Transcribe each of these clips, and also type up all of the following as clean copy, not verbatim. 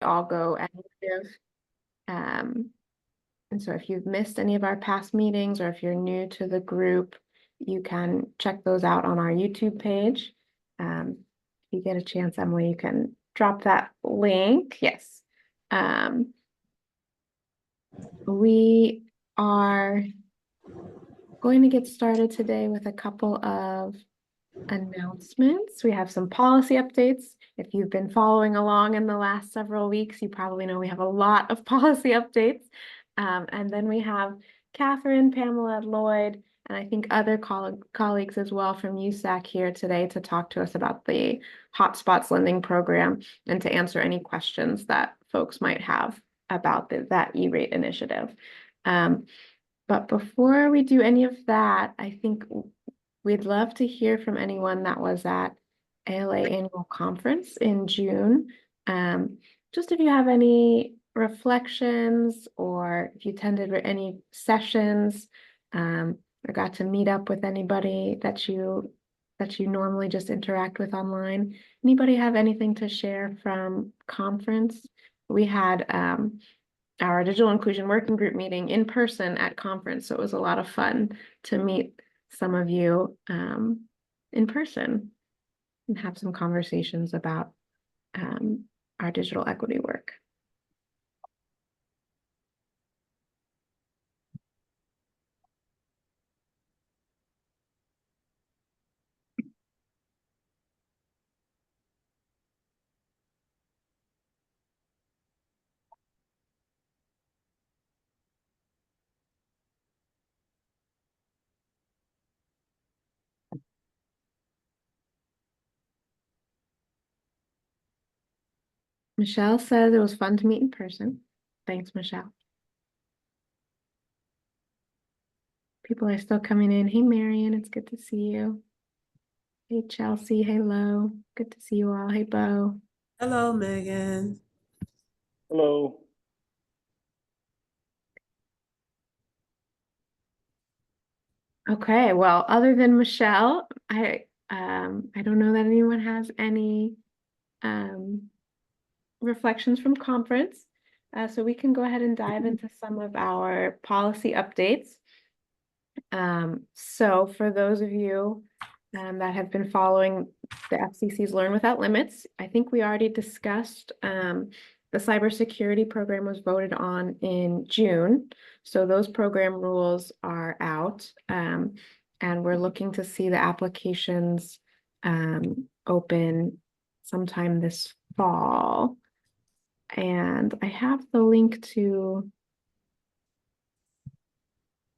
All Go Initiative. Um, and so if you've missed any of our past meetings or if you're new to the group, you can check those out on our YouTube page. If you get a chance, Emily, you can drop that link. Yes. We are going to get started today with a couple of announcements. We have some policy updates. If you've been following along in the last several weeks, you probably know we have a lot of policy updates. And then we have Catherine, Pamela, Lloyd, and I think other colleagues as well from USAC here today to talk to us about the Hotspots Lending Program and to answer any questions that folks might have about that E-rate initiative. But before we do any of that, I think we'd love to hear from anyone that was at ALA Annual Conference in June. Just if you have any reflections or if you attended any sessions, or got to meet up with anybody that you normally just interact with online. Anybody have anything to share from conference? We had our digital inclusion working group meeting in person at conference, so it was a lot of fun to meet some of you in person and have some conversations about our digital equity work. Michelle says it was fun to meet in person. Thanks, Michelle. People are still coming in. Hey, Marion, it's good to see you. Hey, Chelsea. Hello. Good to see you all. Hey, Bo. Hello, Megan. Hello. Okay, well, other than Michelle, I don't know that anyone has any reflections from conference. So we can go ahead and dive into some of our policy updates. So for those of you that have been following the FCC's Learn Without Limits, I think we already discussed the cybersecurity program was voted on in June. So those program rules are out, and we're looking to see the applications open sometime this fall. And I have the link to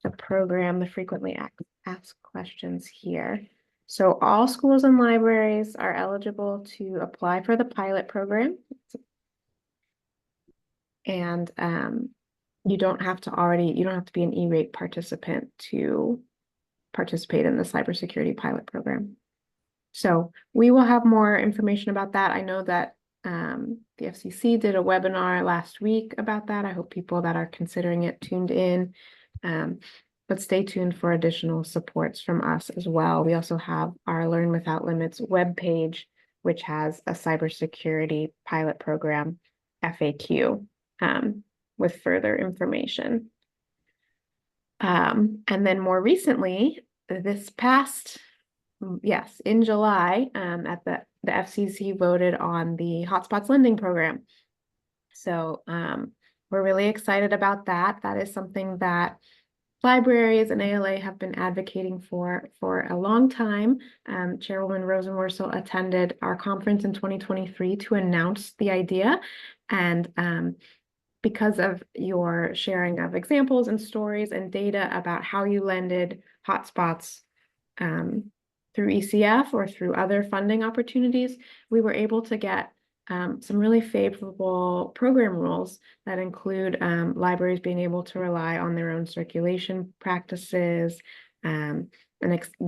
the program, the frequently asked questions here. So all schools and libraries are eligible to apply for the pilot program. And you don't have to be an E-rate participant to participate in the cybersecurity pilot program. So we will have more information about that. I know that the FCC did a webinar last week about that. I hope people that are considering it tuned in. But stay tuned for additional supports from us as well. We also have our Learn Without Limits webpage, which has a cybersecurity pilot program FAQ with further information. And then more recently, this past, yes, in July, at the FCC voted on the Hotspots Lending Program. So we're really excited about that. That is something that libraries and ALA have been advocating for a long time. Chairwoman Rosenworcel attended our conference in 2023 to announce the idea. And because of your sharing of examples and stories and data about how you lended hotspots through ECF or through other funding opportunities, we were able to get some really favorable program rules that include libraries being able to rely on their own circulation practices, and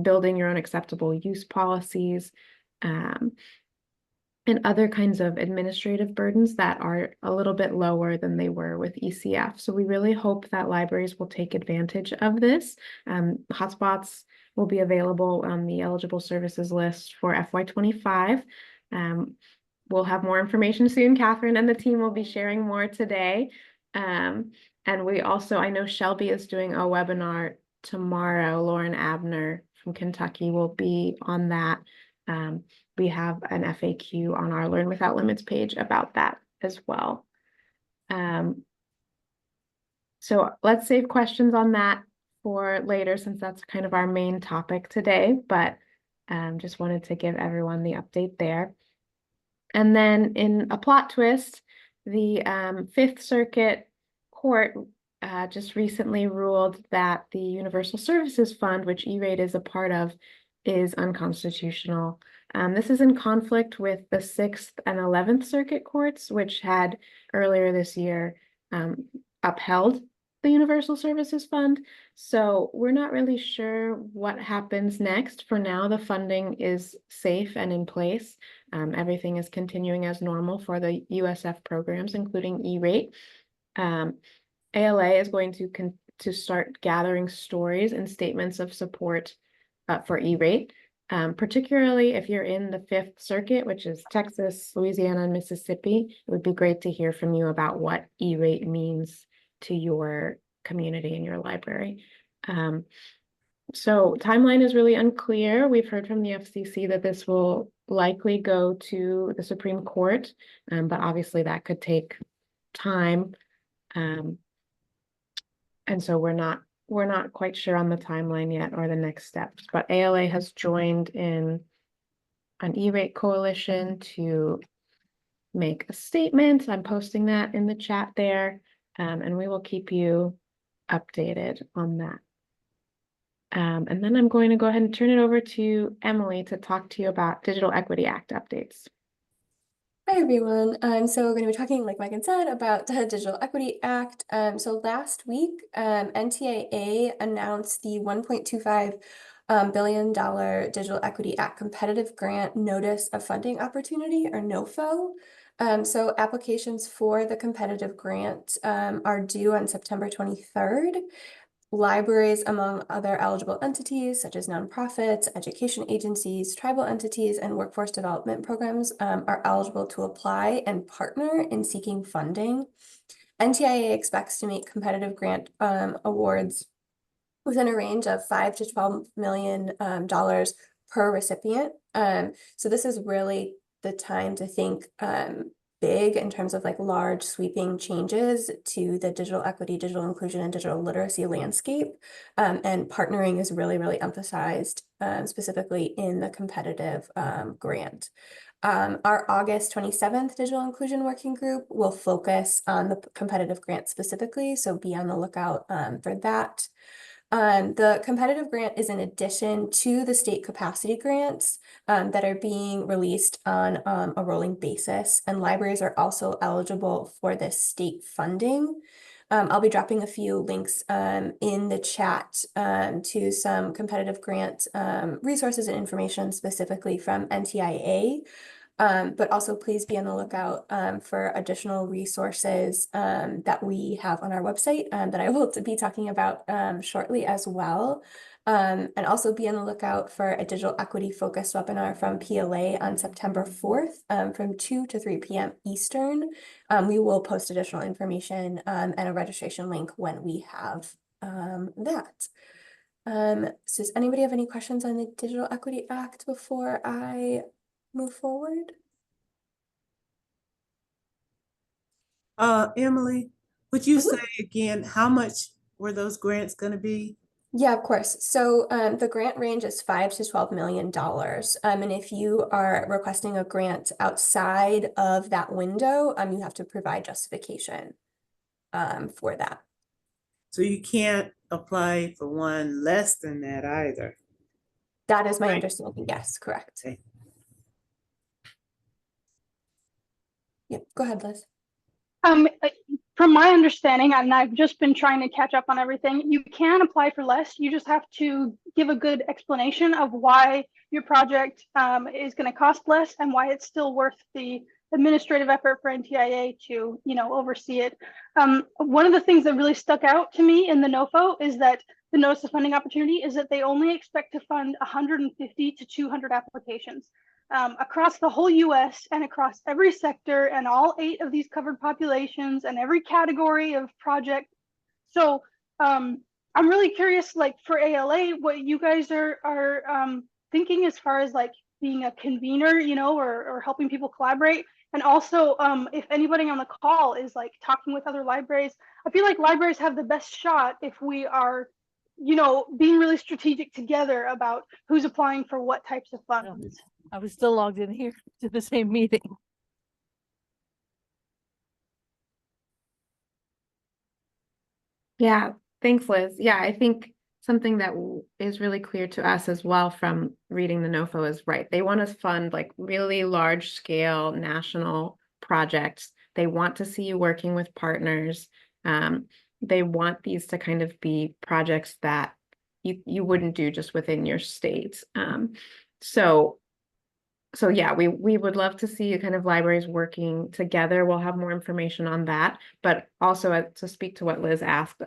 building your own acceptable use policies, and other kinds of administrative burdens that are a little bit lower than they were with ECF. So we really hope that libraries will take advantage of this. Hotspots will be available on the eligible services list for FY25. we'll have more information soon. Catherine and the team will be sharing more today. And we also, I know Shelby is doing a webinar tomorrow. Lauren Abner from Kentucky will be on that. We have an FAQ on our Learn Without Limits page about that as well. So let's save questions on that for later, since that's kind of our main topic today, but just wanted to give everyone the update there. And then in a plot twist, the Fifth Circuit Court just recently ruled that the Universal Services Fund, which E-Rate is a part of, is unconstitutional. This is in conflict with the 6th and 11th Circuit Courts, which had earlier this year upheld the Universal Services Fund. So we're not really sure what happens next. For now, the funding is safe and in place. Everything is continuing as normal for the USF programs, including E-Rate. ALA is going to start gathering stories and statements of support for E-Rate, particularly if you're in the Fifth Circuit, which is Texas, Louisiana, and Mississippi. It would be great to hear from you about what E-Rate means to your community and your library. So timeline is really unclear. We've heard from the FCC that this will likely go to the Supreme Court, but obviously that could take time. And so we're not quite sure on the timeline yet or the next steps, but ALA has joined in an E-Rate coalition to make a statement. I'm posting that in the chat there, and we will keep you updated on that. And then I'm going to go ahead and turn it over to Emily to talk to you about Digital Equity Act updates. Hi everyone. So we're going to be talking, like Megan said, about the Digital Equity Act. So last week, NTIA announced the $1.25 billion Digital Equity Act Competitive Grant Notice of Funding Opportunity, or NOFO. So applications for the competitive grant are due on September 23rd. Libraries, among other eligible entities, such as nonprofits, education agencies, tribal entities, and workforce development programs, are eligible to apply and partner in seeking funding. NTIA expects to make competitive grant awards within a range of $5 to $12 million per recipient. So this is really the time to think big in terms of like large sweeping changes to the digital equity, digital inclusion, and digital literacy landscape. And partnering is really, really emphasized specifically in the competitive grant. Our August 27th Digital Inclusion Working Group will focus on the competitive grant specifically, so be on the lookout for that. The competitive grant is in addition to the state capacity grants that are being released on a rolling basis, and libraries are also eligible for this state funding. I'll be dropping a few links in the chat to some competitive grant resources and information specifically from NTIA. But also please be on the lookout for additional resources that we have on our website that I will be talking about shortly as well. And also be on the lookout for a digital equity focused webinar from PLA on September 4th from 2 to 3 p.m. Eastern. We will post additional information and a registration link when we have that. So does anybody have any questions on the Digital Equity Act before I move forward? Emily, would you say again, how much were those grants going to be? Yeah, of course. So the grant range is $5 to $12 million. And if you are requesting a grant outside of that window, you have to provide justification for that. So you can't apply for one less than that either. That is my Right. understanding. Yes, correct. Okay. Yep, go ahead, Liz. From my understanding, and I've just been trying to catch up on everything, you can apply for less. You just have to give a good explanation of why your project is going to cost less and why it's still worth the administrative effort for NTIA to, oversee it. One of the things that really stuck out to me in the NOFO is that the Notice of Funding Opportunity is that they only expect to fund 150 to 200 applications. across the whole US and across every sector and all 8 of these covered populations and every category of project. So I'm really curious, like for ALA, what you guys are thinking as far as like being a convener, you know, or helping people collaborate. And also, if anybody on the call is like talking with other libraries, I feel like libraries have the best shot if we are, you know, being really strategic together about who's applying for what types of funds. I was still logged in here to the same meeting. Yeah, thanks, Liz. Yeah, I think something that is really clear to us as well from reading the NOFO is right. They want to fund like really large scale national projects. They want to see you working with partners. They want these to kind of be projects that you wouldn't do just within your state. So yeah, we would love to see kind of libraries working together. We'll have more information on that, but also to speak to what Liz asked,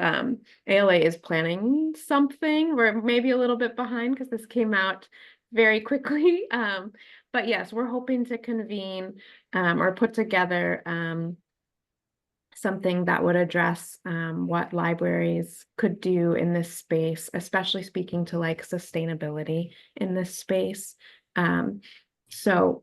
ALA is planning something. We're maybe a little bit behind because this came out very quickly. But yes, we're hoping to convene or put together something that would address what libraries could do in this space, especially speaking to like sustainability in this space. So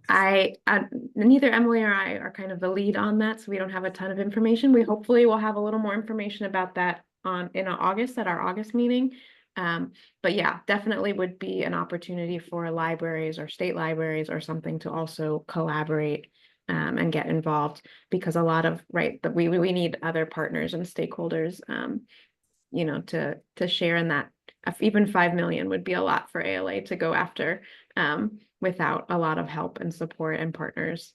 neither Emily or I are kind of the lead on that, so we don't have a ton of information. We hopefully will have a little more information about that in August at our August meeting. But yeah, definitely would be an opportunity for libraries or state libraries or something to also collaborate and get involved, because a lot of that we need other partners and stakeholders, you know, to share in that. Even 5 million would be a lot for ALA to go after without a lot of help and support and partners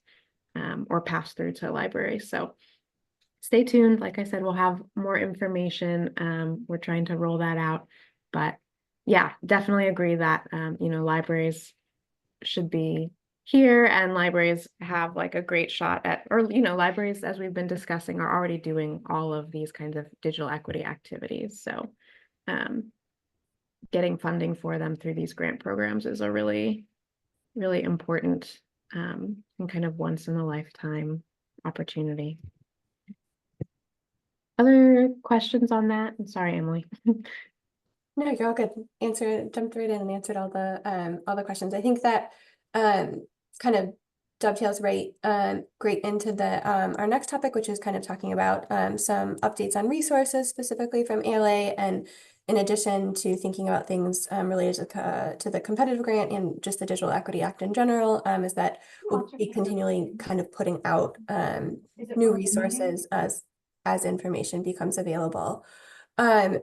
or pass through to libraries. So stay tuned. Like I said, we'll have more information. We're trying to roll that out, but yeah, definitely agree that you know, libraries should be here, and libraries have like a great shot at, or you know, libraries, as we've been discussing, are already doing all of these kinds of digital equity activities. So getting funding for them through these grant programs is a really important and kind of once in a lifetime opportunity. Other questions on that? I'm sorry, Emily. No, you're all good. Jumped right in and answered all the questions. I think that kind of dovetails great into the our next topic, which is kind of talking about some updates on resources specifically from ALA, and in addition to thinking about things related to the competitive grant and just the Digital Equity Act in general, is that we'll be continually kind of putting out new resources as information becomes available. Our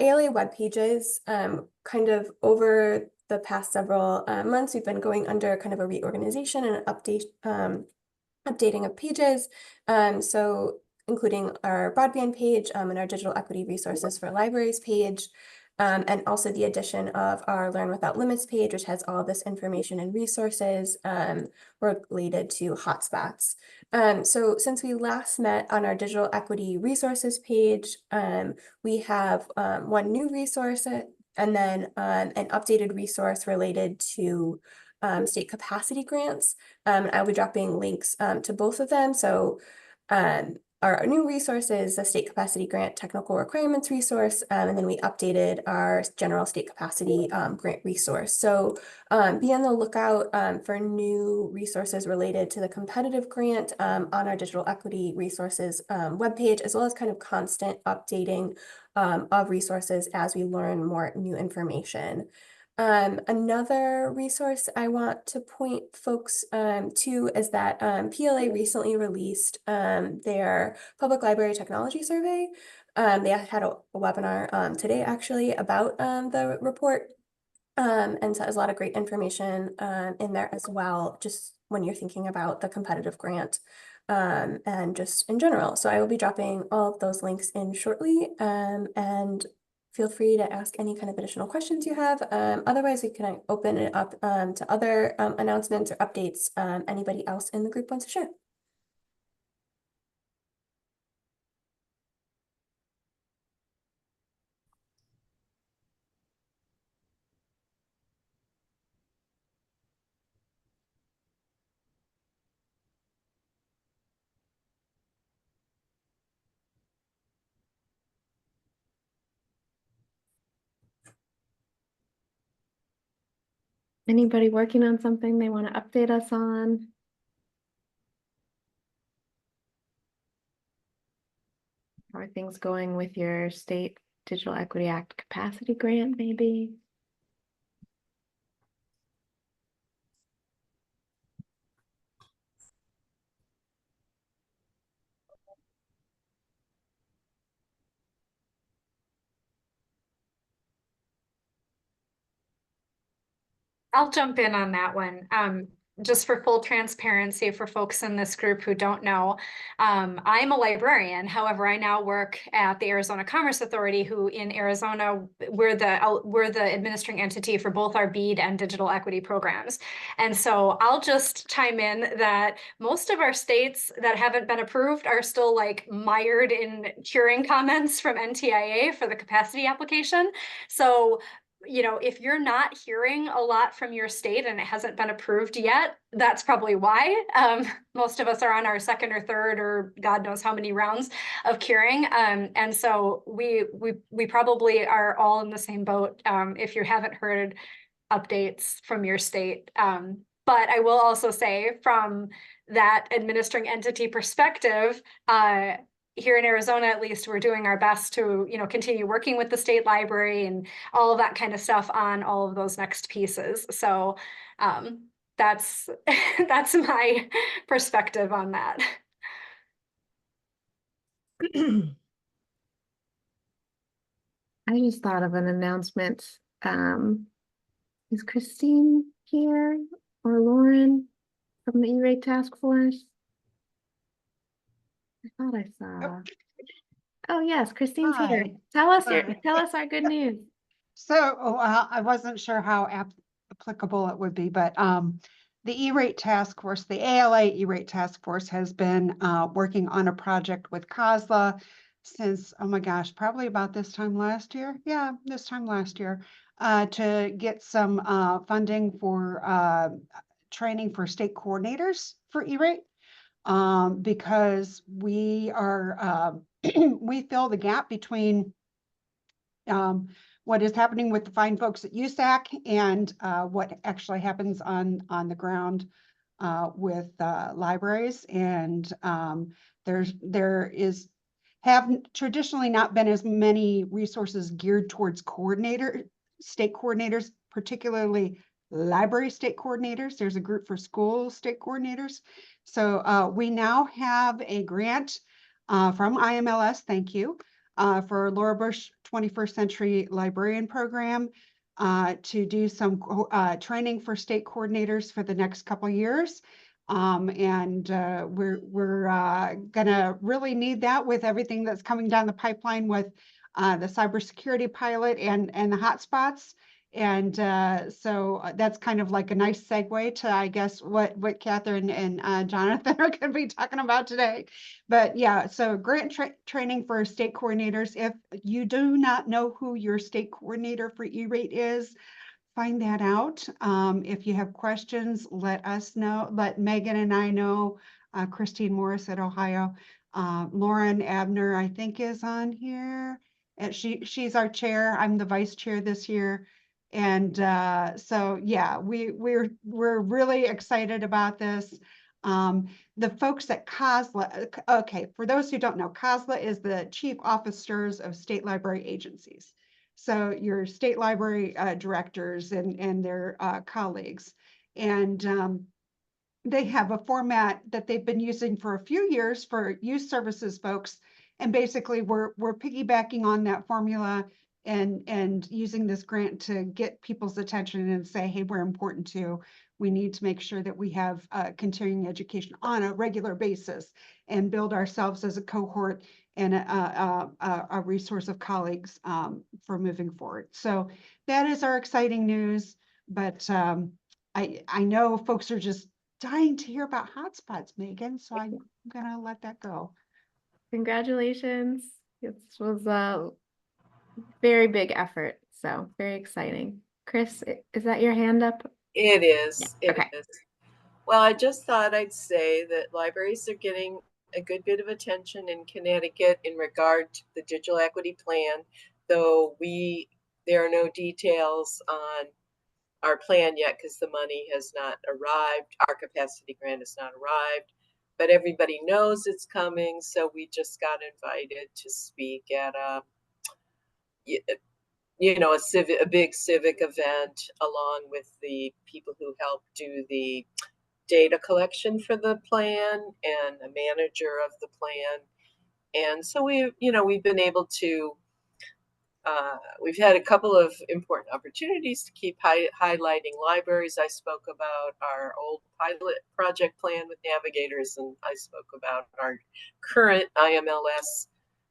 ALA web pages, kind of over the past several months, we've been going under kind of a reorganization and updating of pages. So including our broadband page and our digital equity resources for libraries page, and also the addition of our Learn Without Limits page, which has all this information and resources related to hotspots. So since we last met on our digital equity resources page, we have one new resource and then an updated resource related to state capacity grants. I'll be dropping links to both of them. So our new resource is the state capacity grant technical requirements resource, and then we updated our general state capacity grant resource. So be on the lookout for new resources related to the competitive grant on our digital equity resources webpage, as well as kind of constant updating of resources as we learn more new information. Another resource I want to point folks to is that PLA recently released their public library technology survey. They had a webinar today actually about the report, and so there's a lot of great information in there as well, just when you're thinking about the competitive grant and just in general. So I will be dropping all of those links in shortly, and feel free to ask any kind of additional questions you have. Otherwise, we can open it up to other announcements or updates anybody else in the group wants to share. Anybody working on something they want to update us on? How are things going with your State Digital Equity Act capacity grant, maybe? I'll jump in on that one. Just for full transparency for folks in this group who don't know, I'm a librarian. However, I now work at the Arizona Commerce Authority, who in Arizona, we're the administering entity for both our BEAD and digital equity programs. And so I'll just chime in that most of our states that haven't been approved are still like mired in curing comments from NTIA for the capacity application. So if you're not hearing a lot from your state and it hasn't been approved yet, that's probably why. Most of us are on our second or third or God knows how many rounds of curing. And so we probably are all in the same boat if you haven't heard updates from your state. But I will also say from that administering entity perspective, here in Arizona, at least, we're doing our best to, continue working with the state library and all of that kind of stuff on all of those next pieces. So that's that's my perspective on that. I just thought of an announcement. Is Christine here or Lauren from the E-rate task force? I thought I saw. Oh yes, Christine's here. Hi. Tell us Hi. our good news. So I wasn't sure how applicable it would be, but the E-rate task force, the ALA E-rate task force has been working on a project with COSLA since, oh my gosh, probably about this time last year. Yeah, this time last year, to get some funding for training for state coordinators for E-rate. Because we are we fill the gap between what is happening with the fine folks at USAC and what actually happens on the ground with libraries. And there have traditionally not been as many resources geared towards state coordinators, particularly library state coordinators. There's a group for school state coordinators. So we now have a grant from IMLS, thank you, for Laura Bush 21st Century Librarian Program to do some training for state coordinators for the next couple of years. We're gonna really need that with everything that's coming down the pipeline with the cybersecurity pilot and the hotspots. And so that's kind of like a nice segue to, I guess, what Catherine and Jonathan are going to be talking about today. But yeah, so grant training for state coordinators. If you do not know who your state coordinator for E-rate is, find that out. If you have questions, let us know. Let Megan and I know. Christine Morris at Ohio. Lauren Abner, I think, is on here. And she's our chair. I'm the vice chair this year. And so yeah, we're really excited about this. The folks at COSLA, okay, for those who don't know, COSLA is the chief officers of state library agencies. So your state library directors and their colleagues. And they have a format that they've been using for a few years for youth services folks. And basically we're piggybacking on that formula and using this grant to get people's attention and say, hey, we're important too. We need to make sure that we have continuing education on a regular basis and build ourselves as a cohort and a resource of colleagues for moving forward. So that is our exciting news. But I know folks are just dying to hear about hotspots, Megan. So I'm gonna let that go. Congratulations. This was a very big effort, so very exciting. Chris, is that your hand up? It is. Yeah, It okay. is. Well, I just thought I'd say that libraries are getting a good bit of attention in Connecticut in regard to the digital equity plan, though there are no details on our plan yet because the money has not arrived. Our capacity grant has not arrived, but everybody knows it's coming. So we just got invited to speak at a big civic event along with the people who help do the data collection for the plan and a manager of the plan. And so we've been able to, we've had a couple of important opportunities to keep highlighting libraries. I spoke about our old pilot project plan with navigators, and I spoke about our current IMLS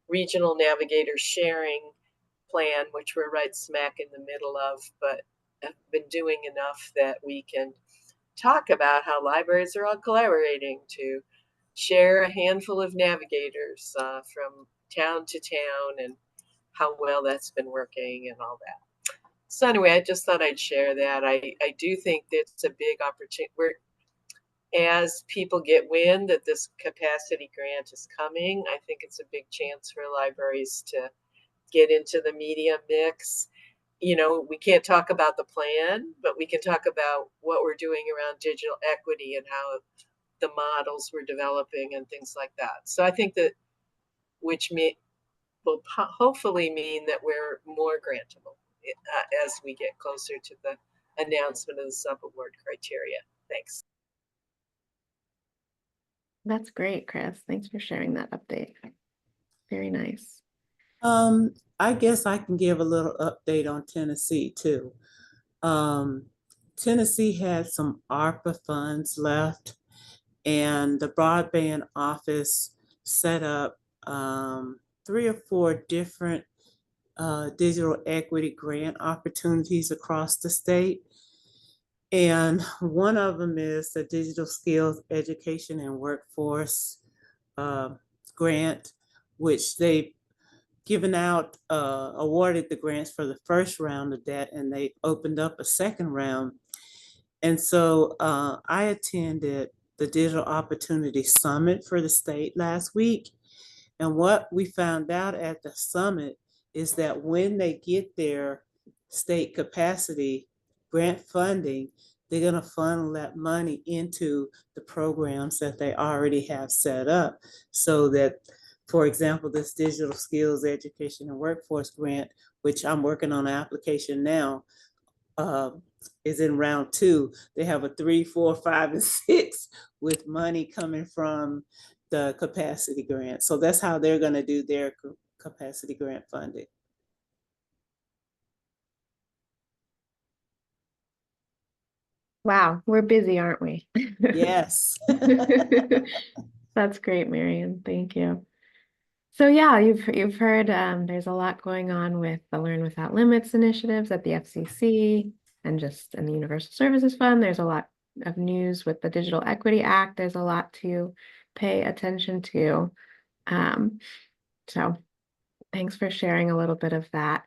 regional navigator sharing plan, which we're right smack in the middle of, but have been doing enough that we can talk about how libraries are all collaborating to share a handful of navigators from town to town and how well that's been working and all that. So anyway, I just thought I'd share that. I do think it's a big opportunity. As people get wind that this capacity grant is coming, I think it's a big chance for libraries to get into the media mix. We can't talk about the plan, but we can talk about what we're doing around digital equity and how the models we're developing and things like that. So I think that which will hopefully mean that we're more grantable as we get closer to the announcement of the sub-award criteria. Thanks. That's great, Chris. Thanks for sharing that update. Very nice. I guess I can give a little update on Tennessee too. Tennessee had some ARPA funds left, and the broadband office set up 3 or 4 different digital equity grant opportunities across the state. And one of them is the Digital Skills Education and Workforce grant, which they've given out, awarded the grants for the first round of that, and they opened up a second round. And so I attended the Digital Opportunity Summit for the state last week. And what we found out at the summit is that when they get their state capacity grant funding, they're going to funnel that money into the programs that they already have set up, so that, for example, this Digital Skills Education and Workforce grant, which I'm working on an application now, is in round 2. They have a 3, 4, 5, and 6 with money coming from the capacity grant. So that's how they're going to do their capacity grant funding. Wow, we're busy, aren't we? Yes. That's great, Marion. Thank you. So yeah, you've heard there's a lot going on with the Learn Without Limits initiatives at the FCC and just in the Universal Services Fund. There's a lot of news with the Digital Equity Act. There's a lot to pay attention to. So thanks for sharing a little bit of that.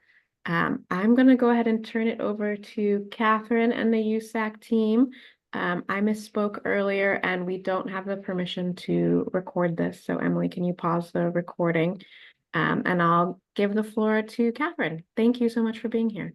I'm going to go ahead and turn it over to Catherine and the USAC team. I misspoke earlier and we don't have the permission to record this. So Emily, can you pause the recording? And I'll give the floor to Catherine. Thank you so much for being here.